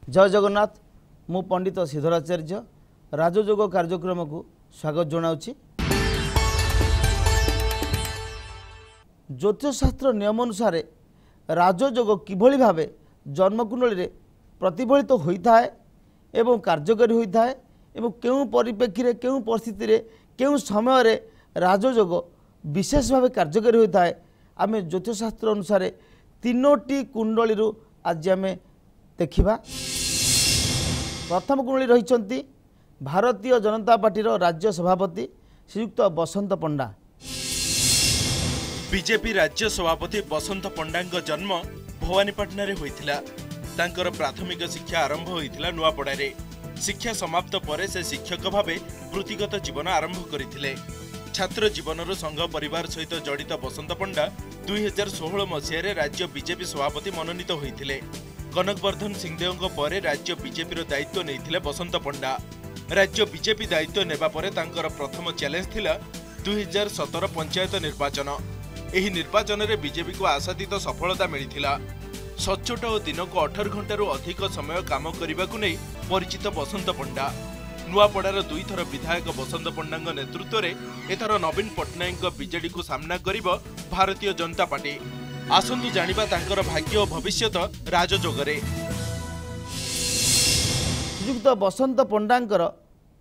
जय जगन्नाथ मु पंडित सिद्धराचार्य राजयोग कार्यक्रम को स्वागत जनाऊँगी। ज्योतिषशास्त्र नियम अनुसार राजयोग किभली भावे जन्मकुंडली प्रतिफलित होता है एवं कार्यकारी होता है एवं केउं परिप्रेक्षी केउं परिस्थिति केउं समय राजयोग विशेष भाव कार्यकारी होता है आम ज्योतिषशास्त्र अनुसार तीनोटी कुंडली आज आम देखा। प्रथम कुंडली रही भारतीय जनता पार्टी राज्य सभापति श्रीयुक्त बसंत पंडा। बीजेपी राज्य सभापति बसंत पंडा जन्म भवानीपाटना रे होइथिला। तांकर प्राथमिक शिक्षा आरंभ होइथिला नुआपड़ारे। शिक्षा समाप्त पर से शिक्षक भावे वृत्तिगत जीवन आरंभ करथिले। छात्र जीवन संघ परिवार सहित जड़ित बसंत पंडा 2016 मसीह राज्य बीजेपी सभापति मनोनीत होइथिले। कनकवर्धन सिंहदेव पर राज्य बीजेपी दायित्व नहीं बसंत पंडा। राज्य बीजेपी दायित्व नेबा परे तांकर प्रथम चैलेंज थिला 2017 पंचायत निर्वाचन। एही निर्वाचन रे बीजेपी को आशातीत सफलता मिलिथिला। सचोट और दिन को 18 घंटारू अधिक समय काम करने को नहीं परिचित बसंत पंडा। नुआपड़ार 2 थर विधायक बसंत पंडा नेतृत्व में एथर नवीन पट्टनायक बीजेडी को सामना करिब भारतीय जनता पार्टी। आसंतु जानिबा तांकर भाग्य और भविष्यत राजयोगरे। श्रीयुक्त बसंत पंडांकर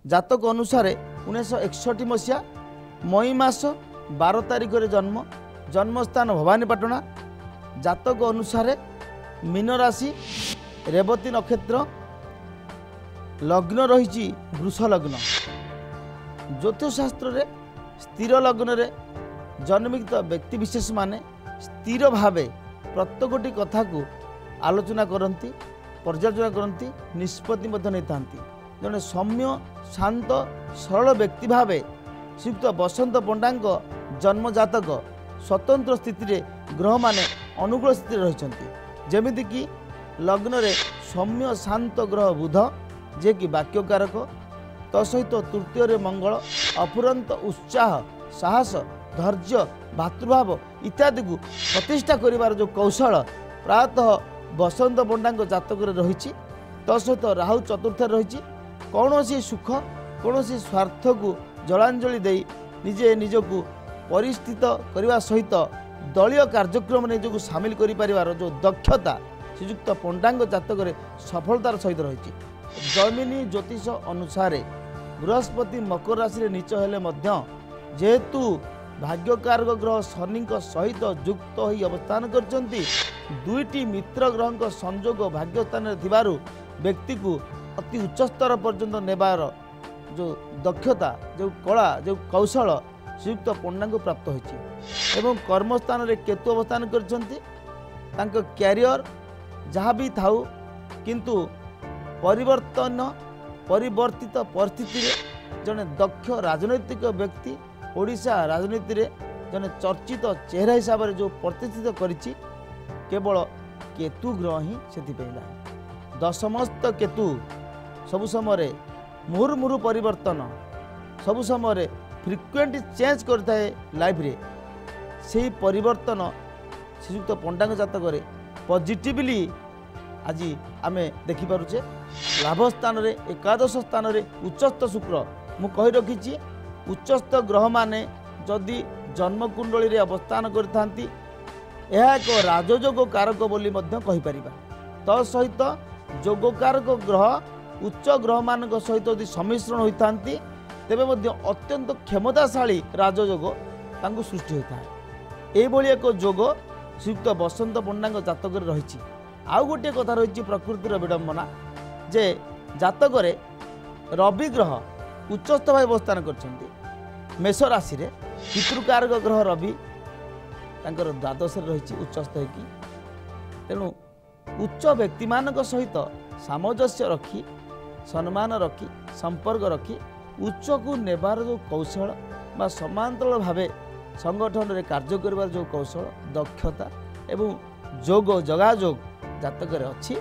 जातक अनुसार 1961 मसीहा मई मास 12 तारिख रे जन्मस्थान भवानीपाटना। जातक अनुसार मीन राशि रेवती नक्षत्र लग्न रही वृष लग्न। ज्योतिषशास्त्र रे स्थिर लग्न रे जन्मित व्यक्ति विशेष माने स्थिर भावे प्रत्येकटी कथा को आलोचना करती पर्यालोचना करती निष्पत्ति नहीं था। जड़े सौम्य शांत सरल व्यक्ति भावे श्रीयुक्त बसंत पंडा जन्म जातक स्वतंत्र स्थिति ग्रह माने अनुकूल स्थिति रही। जमीक लग्न रे सौम्य शांत ग्रह बुध जे कि वाक्यकारक तसहित तृतीय रे मंगल अफुरंत उत्साह साहस धैर्य भातृभाव इत्यादि को प्रतिष्ठा करिवार जो कौशल प्रायतः बसंत पंडा जातक रही। तसहित राहु चतुर्थ रही। कौन सुख कौन स्वार्थ को जलांजलि दे निजे निजक परिस्थित करने सहित दलीय कार्यक्रम निजक सामिल कर जो दक्षता श्रीयुक्त पंडा जातक सफलतार सहित रही। जैमिनी ज्योतिष अनुसार बृहस्पति मकर राशि नीच हेले जेहेतु भाग्यकारक ग्रह शनि सहित युक्त हो अवस्थान करछंती दुईटी मित्र ग्रह संयोग भाग्य स्थान व्यक्ति को अति उच्च स्तर पर्यंत नेबार जो दक्षता जो कला जो कौशल श्रीयुक्त पंडा को प्राप्त होइछि। एवं कर्मस्थान रे केतु अवस्थान करछंती तांको कैरियर जहाँ भी थाउ किंतु परिवर्तित परिस्थिति रे जने दक्ष राजनैतिक व्यक्ति ओडिशा राजनीति रे जने चर्चित चेहरा हिसाब से जो प्रतिष्ठित करिछि केवल केतु ग्रह ही सेति पहिला। दशमस्त केतु सबु समय मुहुर्मुहु परिवर्तन सबु समय फ्रिक्वेंट चेंज करता है लाइफ रे। से परिवर्तन श्रीयुक्त पंडा जातक पॉजिटिवली आज आम देखिपे। लाभ स्थान रे एकादश स्थान रे उच्चस्थ शुक्र मु कहि रखी उच्चस्थ ग्रह माने जदि जन्मकुंडली रे अवस्थान करथांती यह एक राजयोग कारक बोली मध्य कहि परिबा। तसहित योगकारक ग्रह उच्च ग्रह मान सहित यदि सम्मिश्रण होइथांती तेबे मध्य अत्यंत क्षमताशाली राजयोग तांको सृष्टि होता है। एभली एक जोग श्रीयुक्त बसंत पंडा जातक रही। आउ गोटे कथा रही प्रकृतिर विडंबना जे जातक रवि ग्रह उच्चस्थ भाव अवस्थान करछंती मेष राशि रे पितृकारक ग्रह रवि तांकर द्वादश रही उच्चस्थ होगी। तेणु उच्च व्यक्ति मानक सहित सामंजस्य रखी सम्मान रखी संपर्क रखी उच्च को नेबार जो कौशल बा समांतर भावे संगठन रे कार्य करिवार जो कौशल दक्षता एवं जोग जगाजोग जातक अच्छी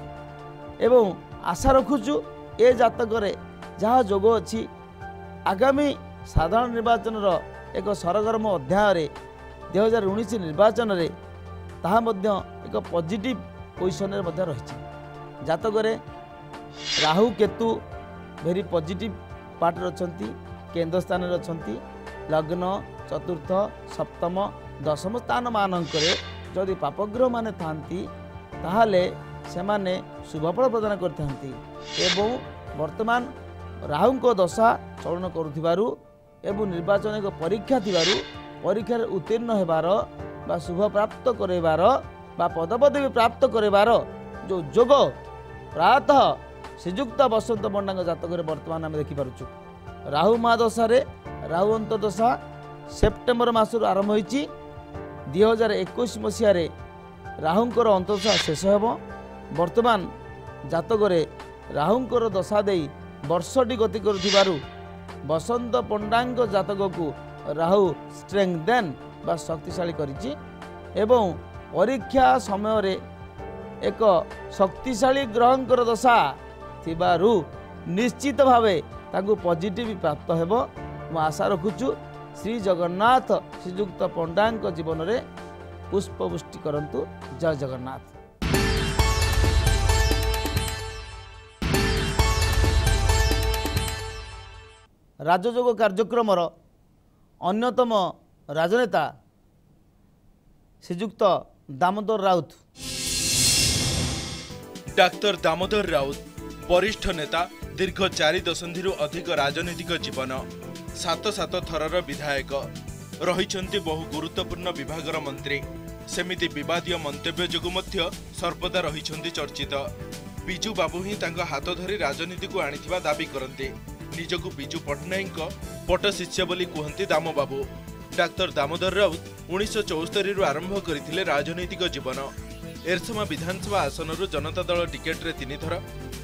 एवं आशा रखुचु ए जातक जहाँ जोग अच्छी आगामी साधारण निर्वाचन एक सरगर्म अध्याय 2019 निर्वाचन रे ताहा मध्य एक पॉजिटिव पोजिशन रे मध्य रही। जातक राहु केतु भेरी पॉजिटिव पार्ट रचंती केंद्र स्थान रचंती लग्न चतुर्थ सप्तम दशम स्थान मानकरे जदि पापग्रह माने थांती ताहाले से माने शुभफल प्रदान करथांती एवं वर्तमान राहुंको दशा चलन करुथिबारु एवं निर्वाचन एक परीक्षा थिबारु परीक्षा उत्तीर्ण हेबार बा शुभ प्राप्त करेबार बा पदपदवी प्राप्त करेबार जो जोग प्रातः श्रीजुक्त बसंत पंडा जातक वर्तमान आम देखिपुँ राहु महादशा राहु अंतदशा सेप्टेम्बर मासर आरंभ होती 2021 मसीह राहुंकर अंतदशा शेष होब वर्तमान जातक राहुंकर दशा दे वर्षटी गति करुथिबारु बसंत पंडा जातक को राहु स्ट्रेंथेन बा शक्तिशाली करिछि एवं परीक्षा समय रे एक शक्तिशाली ग्रहंकर दशा थिबारु निश्चित भावे ताकू पॉजिटिव प्राप्त हेबो मु आशा रखुछु श्री जगन्नाथ श्रीजुक्त पंडा जीवन में पुष्पवृष्टि करंतु जय जगन्नाथ। राजयोग कार्यक्रम अन्यतम राजनेता श्रीजुक्त दामोदर राउत। डाक्टर दामोदर राउत वरिष्ठ नेता दीर्घ 4 दशंधि अधिक राजनीतिक जीवन 7 थरर विधायक रहिछन्ति बहु गुरुत्वपूर्ण विभागर मंत्री सेमिति विवादीय मंतव्य जोगु मध्य सर्वदा रहिछन्ति चर्चित बिजू बाबू ही तांको हाथ धरी राजनीति को आनिथिबा दाबी करन्ते निजकु बिजू पट्टनायक पट शिष्य बोली कहन्ति दामो बाबू। डाक्टर दामोदर राउत 1974 रु आरंभ करथिले राजनीतिक जीवन एरसमा विधानसभा आसन जनता दल टिकेट रे 3 थर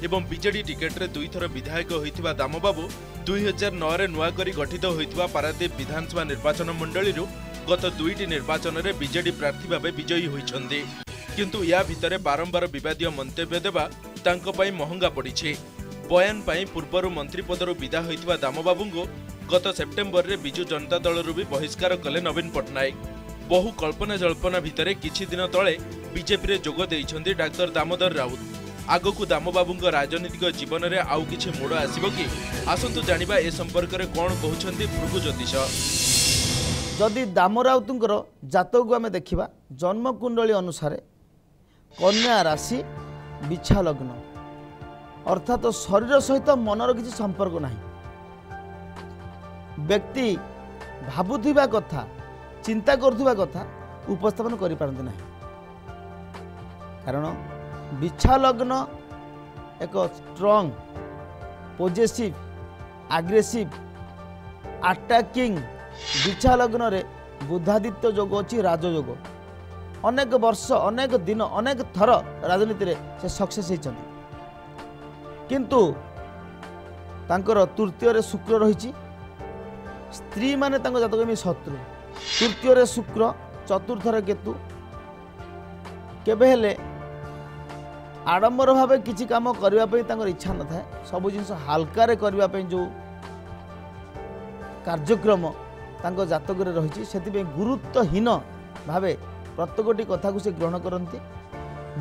एवं बीजेडी टिकेट रे 2 थर विधायक होइथिबा दामबाबू 2009 रे नुआ करी गठित होइथिबा पारादीप विधानसभा निर्वाचन मंडली गत 2टी निर्वाचन रे बीजेडी प्रार्थी भाबे विजयी होइछन्ति किंतु या भितरे बारंबार विवादीय मंतव्य देबा तांको पई महंगा पड़िछि। बयान पई पूर्वरु मंत्री पदरु विदा होइथिबा दामबाबूंगो गत सेप्टेम्बर रे बिजू जनता दलरु भी बहिष्कार कले नवीन पट्टनायक। बहु कल्पना जल्पना भितरे किछि दिन तळे बीजेपी रे जोग देइछन्ति डाक्टर दामोदर राउत। आगकू दामबाबूंको राजनीतिक जीवन में आउ किछि मोड़ आसिबो कि आसंतु जानिबा ए संपर्क रे कोन कहउछन्ति भृगु ज्योतिष। जदि दाम राउतंकर जातक को आमे देखिबा जन्म कुंडली अनुसार कन्या राशि बिछा लग्न अर्थात तो शरीर सहित मनर किछि संपर्क नाही व्यक्ति भाबुथिबा कथा चिंता करुथिबा कथा उपस्थापन करि पारंती नाही कारण बिछा लग्न एक स्ट्रॉन्ग पॉजिटिव एग्रेसिव अटैकिंग बिछा लग्न रे बुधादित्य योग अच्छी राजयोग अनेक वर्ष अनेक दिन अनेक थर राजनीति रे से सक्सेस होइछन्ति किंतु तांकर तृतीय रे शुक्र रहिछि स्त्री माने तांको जातक में शत्रु तृतीय रे शुक्र चतुर्थ रे केतु केबे हेले आडंबर भाव किसी काम करने इच्छा न था सब जिन हालका करने जो कार्यक्रम तांको जातक रही से गुरुत्वहीन भाव प्रत्येकटी कथा को से ग्रहण करती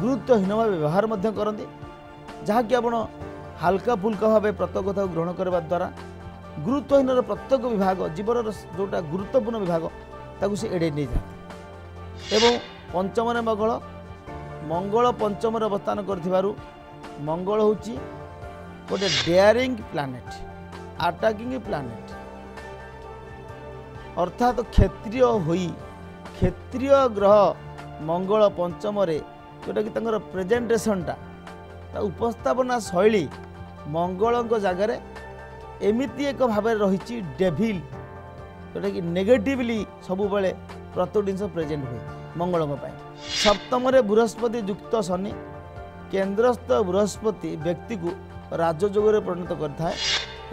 गुरुत्वहीन भाव व्यवहार करती जहाँकि आप हालका फुल्का भाव प्रत्येक कथा ग्रहण करने द्वारा गुरुत्वहीन प्रत्येक विभाग जीवन जोटा गुरुत्वपूर्ण विभाग ताकू से एड़े नहीं जाती एवं पंचम मंगल मंगल पंचम अवस्थान कर मंगल हूँ गोटे डेयरिंग प्लानेट अटैकिंग प्लानेट अर्थात क्षत्रिय होई क्षत्रिय ग्रह मंगल पंचम जोटा कि प्रेजेंटेशनटा उपस्थापना शैली मंगल जगार एमती एक भाव रही डेभिल जोटा कि नेगेटिवली सब बेले प्रत्येक जिन प्रेजेंट हुए मंगल सप्तम बृहस्पति युक्त शनि केन्द्रस्थ बृहस्पति व्यक्ति को राजयोग परिणत करथाए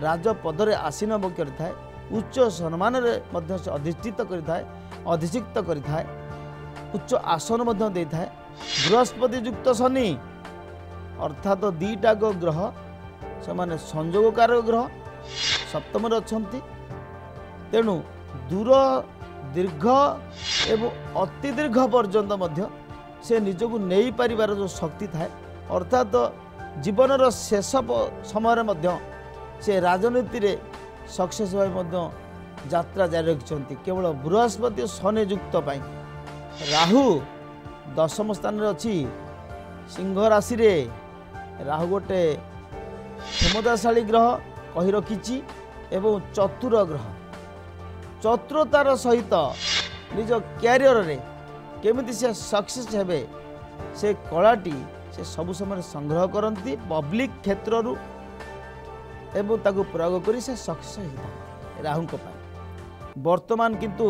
राजपदरे आसीन करथाए उच्च सम्मान अधिष्ठित करथाए अधिष्ठित करथाए उच्च आसन देथाए बृहस्पति युक्त शनि अर्थात दीटाक ग्रह से माने संयोगकार ग्रह सप्तम अच्छी तेणु दूर दीर्घ एवं अति दीर्घ पर्यंत से निजक नहीं पारिबार जो शक्ति थाए अर्थात जीवनर शेष समय से राजनीति रे सक्सेस यात्रा जारी रखिंट केवल बृहस्पति शनि युक्त राहु दशम स्थान अच्छी सिंह राशि रे राहु गोटे क्षमताशाली ग्रह कही रखी एवं चतुर ग्रह चतुरतार सहित निज क्यारियर रे केमिति से सक्सेस हेबे से कलाटी से सब समय संग्रह करती पब्लिक क्षेत्र एवं ताकू प्रयोग करी से सक्सेस होता राहु वर्तमान किंतु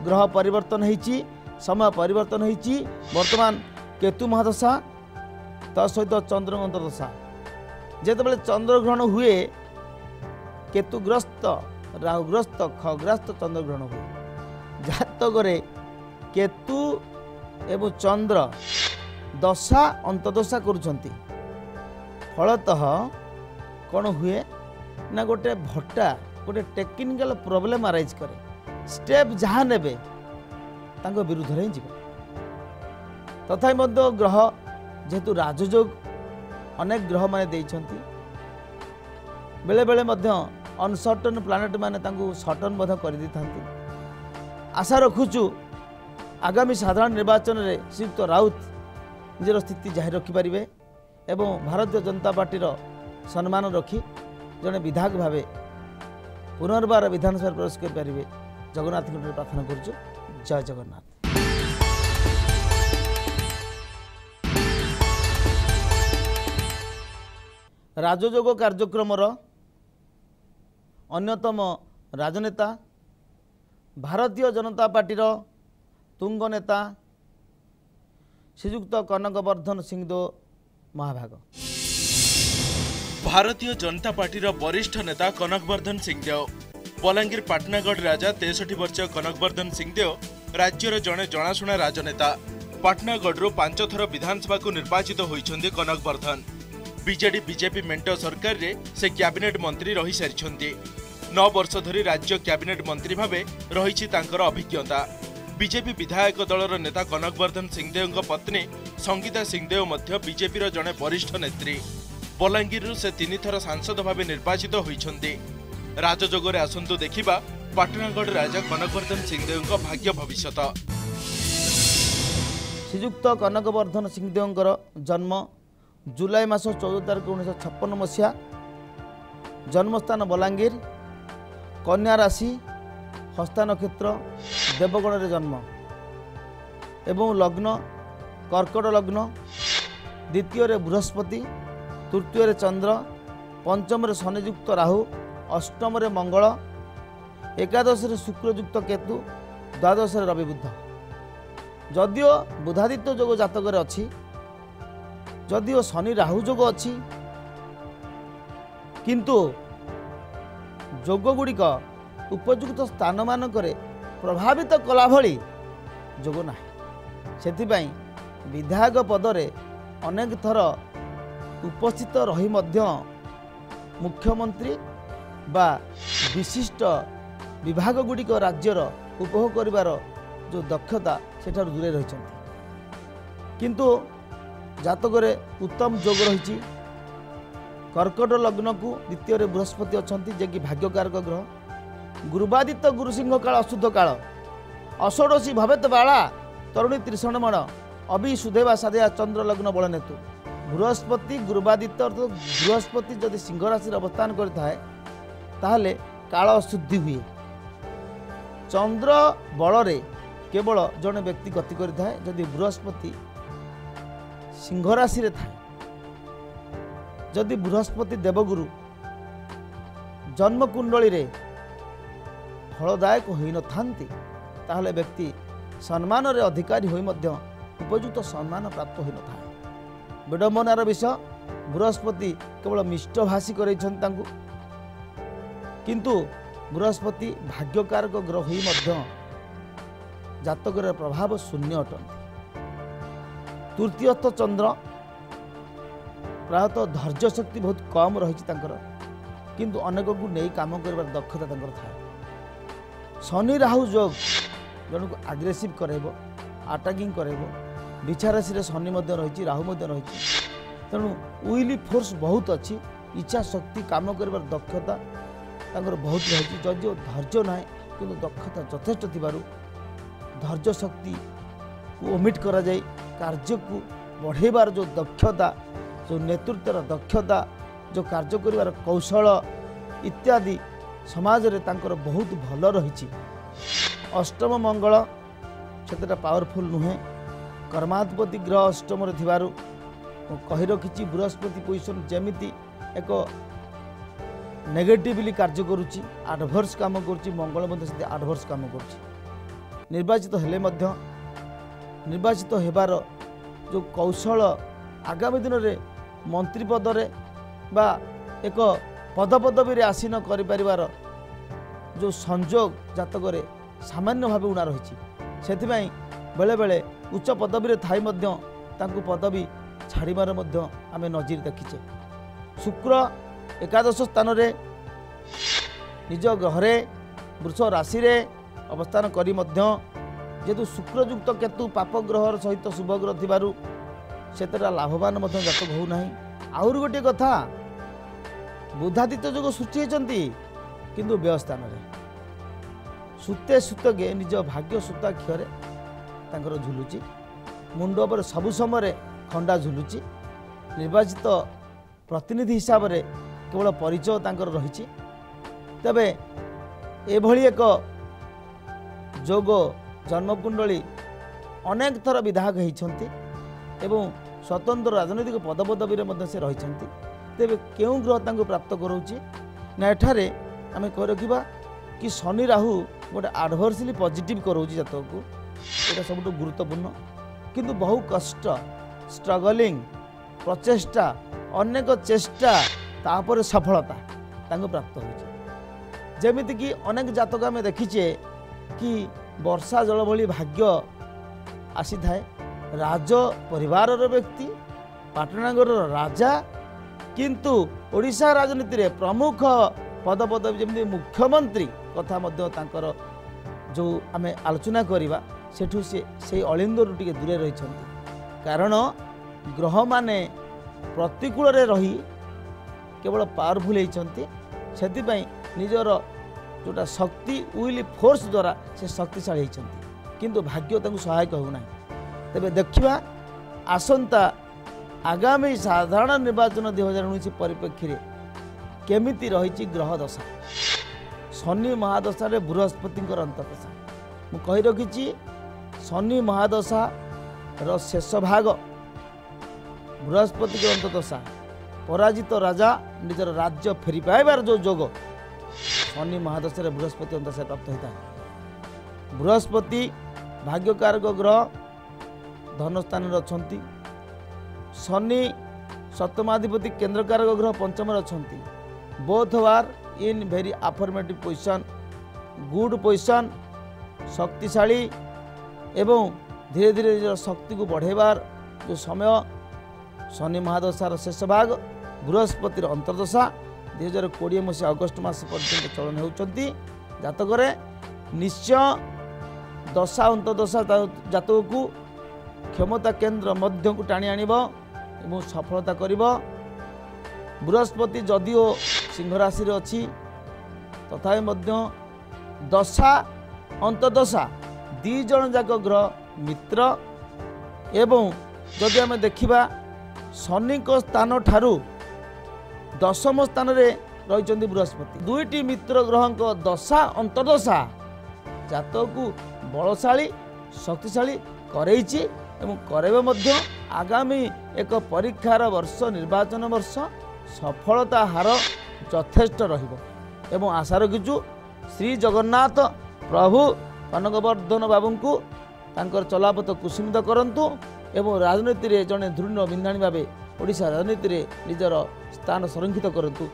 ग्रह परिवर्तन होती समय परिवर्तन होती वर्तमान केतु महादशा ता सहित चंद्रग्रहण दशा जेतेबेले चंद्रग्रहण हुए केतुग्रस्त राहुग्रस्त खग्रस्त चंद्रग्रहण हुए जातकरे केतु एवं चंद्र दशा अंतदशा करुछंती फलतः कौन हुए ना गोटे भट्टा गोटे टेक्निकल प्रॉब्लम अराइज करे स्टेप जहाँ नेबे तांको विरुद्ध रे जीव तथापि मध्य ग्रह जेहेतु राजयोग अनेक ग्रह माने देइछंती बेले बेले मध्य अनसर्टन प्लानेट माने तांको सर्टन मध्य कर दी थांती आशा रखुचु आगामी साधारण निर्वाचन रे श्रीयुक्त राउत निजर स्थिति जाहिर रखिपारे एवं भारतीय जनता पार्टी सम्मान रखी जड़े विधायक भाव पुनर्बार विधानसभा प्रवेश करें जगन्नाथ प्रार्थना करुचु जय जगन्नाथ। राजयोग कार्यक्रम अन्यतम राजनेता भारतीय जनता पार्टी तुंग नेता श्रीयुक्त कनकवर्धन सिंहदेव महाभाग भारतीय जनता पार्टी वरिष्ठ नेता कनकवर्धन सिंहदेव बलांगीर पाटनागढ़ राजा 63 वर्षीय कनकवर्धन सिंहदेव राज्यर जड़े जनाशुना राजनेता पाटनागढ़ 5 थर विधानसभा को निर्वाचित होइछन्ते कनकवर्धन बीजेडी बीजेपी मेंट सरकार रे से कैबिनेट मंत्री रही सारिछन्ते 9 वर्ष धरी राज्य कैबिनेट मंत्री भावे रहिछि तांकर अभिज्ञता बीजेपी विधायक दलर नेता कनकवर्धन सिंहदेव पत्नी संगीता सिंहदेव मध्य बीजेपी जड़े वरिष्ठ नेत्री बलांगीर से 3 थर सांसद भाव निर्वाचित होइछन्ते राजजोगरे आसंतु देखिबा पाटनागढ़ राजा कनकवर्धन सिंहदेव भाग्य भविष्यत। श्रीयुक्त कनकवर्धन सिंहदेव जन्म जुलाई मास 14 तारिख 1956 मसीहा जन्मस्थान बलांगीर कन्या राशि हस्ता नक्षत्र देवगण रे जन्म एवं लग्न कर्कट लग्न द्वितीय रे बृहस्पति तृतीय रे चंद्र पंचम रे शनियुक्त राहु अष्टम रे मंगल एकादश रे शुक्रयुक्त केतु द्वादश रे रवि बुध जदिओ बुधादित्य जोग जातक अच्छी जदिओ शनि राहु जोग अच्छी किंतु जोग गुड़िक उपयुक्त स्थान मानक प्रभावित कला भली जोग ना से विधायक पदरे अनेक थर उपस्थित रही मध्य मुख्यमंत्री बा विशिष्ट विभाग गुड़िक राज्यर उपभोग करिवार जो दक्षता सेठार दूरे रही किंतु जातक उत्तम जोग रही कर्कट लग्न को द्वितीय रे बृहस्पति अच्छा जे कि भाग्यकारक ग्रह गुरुबादित्य गुरुसिंह काल अशुद्ध काल अषोडशी भवेत बाला तरुणी त्रिषणमण अभि सुदेवा साधया चंद्र लग्न बल नेतु बृहस्पति गुरुबादित्य बृहस्पति जदि सिंह राशि अवस्थान करें ताहले काल अशुद्धि हुए चंद्र बल रे केवल जड़े व्यक्ति गति करें जदि बृहस्पति सिंह राशि रे थाए जदि बृहस्पति देवगुरु जन्मकुंडली रे फलदायक हो न थांती ताहले व्यक्ति सम्मान रे अधिकारी होई मध्य उपयुक्त सम्मान प्राप्त हो न थाए विडंबनार विषय बृहस्पति केवल मिष्टभाषी करैछन तांकु किंतु बृहस्पति भाग्यकारक ग्रह होई मध्य जातकर प्रभाव शून्य अटंती तृतीयस्थ चंद्र प्रायतः धैर्य शक्ति बहुत कम रही किंतु अनेक को नहीं काम कर दक्षता थाए शनि राहु जोग जन को आग्रेसिव करेब अटाकिंग करेब विचाराशी शनि रही राहु रही तेणु उइली फोर्स बहुत अच्छी, इच्छा शक्ति काम कर दक्षता तांकर बहुत रही, जदिओ धैर्य ना कि दक्षता यथेष्ट थिबारु धैर्य शक्ति को ओमिट करा जाए, कार्य को बढ़ेबार जो दक्षता, जो नेतृत्वर दक्षता, जो कार्य करिवार कौशल इत्यादि समाज रे तांकर बहुत भल रही। अष्टम मंगल सेटा पावरफुल नुहे, कर्माधिपति ग्रह अष्टम थिबारु कही रखी बृहस्पति पोजिशन जेमिति एक नेगेटिवली कार्य करुच्ची, आडभर्स काम करुच्ची, मंगल मध्य से आडभर्स काम करुच्ची। निर्वाचित हेले मध्य निर्वाचित हेबार जो कौशल आगामी दिन में मंत्री पदरे बा एक पदपदवी आसीन करिपारिबार जो संजोग जातक सामान्य भाव उणा रही, से बेले बेले उच्च पदवी थाई मध्य तांकु पदवी छाड़बार आम नजीर देखीचे। शुक्र एकादश स्थान रे निज ग्रहरे वृष राशि रे अवस्थान करी मध्य जेतु शुक्रयुक्त केतु पाप ग्रह सहित शुभ ग्रह थिबारु सेतरा लाभवान मध्य जातक हो नाही। आउर गोटे कथा बुधादित्य जोग सृष्टि होती किंतु व्यय स्थान रे सुते सुतके निज भाग्य सूताक्षरे तांकर झुलुची, मुंड पर सबु समय खंडा झुलुची। निर्वाचित प्रतिनिधि हिसाब से केवल परिचय तांकर रही, तबे एभली एक जोग जन्मकुंडली अनेक थर विधायक होती एवं स्वतंत्र राजनैतिक पदपदवी से रही। तेबे क्यों ग्रह तांको प्राप्त करोची ना एठारे आमे कह रखिबा कि शनि राहु गोटे आडभर्सली पॉजिटिव करोची जातक को, एटा सबुठ गुरुत्वपूर्ण। किंतु बहु कष्ट स्ट्रगलिंग प्रचेष्टा अनेक चेष्टा तापर सफलता तांको प्राप्त होची। जेमिति कि अनेक जातक आमे देखिचे कि वर्षा जल भली भाग्य आसी थाए, राज परिवार व्यक्ति पाटनागर राजा, किंतु ओडिशा राजनीति रे प्रमुख पदपदवी जमी मुख्यमंत्री कथा मध्य तांकर जो आमे आलोचना करिबा सेठू से अलिंदर टिके दूरे रही, कारण ग्रह माने प्रतिकूल रे रही केवल पावरफुल होती, से निजर जोटा शक्ति उइल फोर्स द्वारा से शक्तिशाली होती, किंतु भाग्य तांको सहायक होना। तेबे देखिबा आसंता आगामी साधारण निर्वाचन 2019 परिप्रेक्षी रे केमिति रही ग्रह दशा। शनि महादशा रे बृहस्पति अंतर्दशा मु कही रखी, शनि महादशा रो शेष भाग बृहस्पति अंतर्दशा, पराजित राजा निजर राज्य फेरी पाइबार जो जोग शनि महादशा रे बृहस्पति अंतर्दशा प्राप्त होता है। बृहस्पति भाग्यकारक ग्रह धन स्थान अच्छा, शनि सप्तमाधिपति केंद्रकारक ग्रह पंचम अच्छा, both are in very affirmative position, good position, शक्तिशाली एवं धीरे धीरे शक्ति को बढ़ेबार जो समय शनि महादशार शेष भाग बृहस्पति अंतर्दशा 2020 मसीहा अगस्ट मास पर्यंत चलन होती। जातक निश्चय दशा अंतर्दशा जातक को क्षमता केंद्र मध्य को टाणी आनिब एवं सफलता करिब। बृहस्पति जदिओ सिंह राशि अच्छी तथापि मध्य दशा अंतर्दशा दी जन जाक ग्रह मित्र एवं जदि आम देखा शनि स्थान ठारू दशम स्थान रे रही बृहस्पति, दुईटी मित्र ग्रह दशा अंतर्दशा जातक को बलशाली शक्तिशाली करैछि एवं करेबे मध्य। आगामी एक परीक्षार वर्ष निर्वाचन वर्ष सफलता हार यथेष्ट रहिबो एवं आशा रखिचु श्री जगन्नाथ प्रभु कनकवर्धन बाबू को तांकर चलापथ कुसुमित करंतु एवं राजनीति रे जड़े दृढ़ बिंधाणी भाव ओडिशा राजनीति रे निजर स्थान संरक्षित करंतु,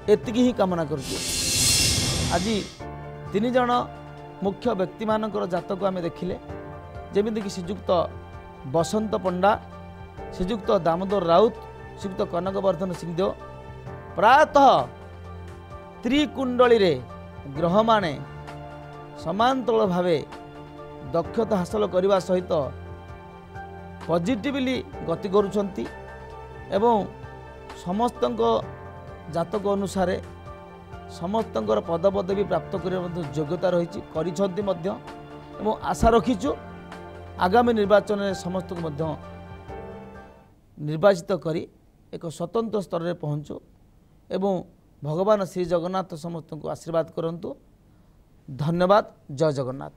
एतिकी ही कामना करुछु। आज 3 जन मुख्य व्यक्ति मानकर जातक आमे देखिले, जेमिति कि श्रीयुक्त बसंत पंडा, श्रीयुक्त दामोदर राउत, श्रीयुक्त कनकवर्धन सिंहदेव। प्रायतः त्रिकुंडली रे ग्रह माने समांतर भावे दक्षता हासिल करने सहित पॉजिटिवली गति करुछंती ଏବଂ ସମସ୍ତଙ୍କ ଜାତକ ଅନୁସାରେ ସମସ୍ତଙ୍କର ପଦପଦବୀ ପ୍ରାପ୍ତ କରିବା ମଧ୍ୟ ଯୋଗ୍ୟତା ରହିଛି କରିଛନ୍ତି ମଧ୍ୟ ଏବଂ ଆଶା ରଖିଛୁ ଆଗାମୀ ନିର୍ବାଚନରେ ସମସ୍ତଙ୍କୁ ମଧ୍ୟ ନିର୍ବାଚିତ କରି ଏକ ସ୍ୱତନ୍ତ୍ର ସ୍ତରରେ ପହଞ୍ଚୁ ଏବଂ ଭଗବାନ ଶ୍ରୀ ଜଗନ୍ନାଥ ସମସ୍ତଙ୍କୁ ଆଶୀର୍ବାଦ କରନ୍ତୁ। ଧନ୍ୟବାଦ। ଜୟ ଜଗନ୍ନାଥ।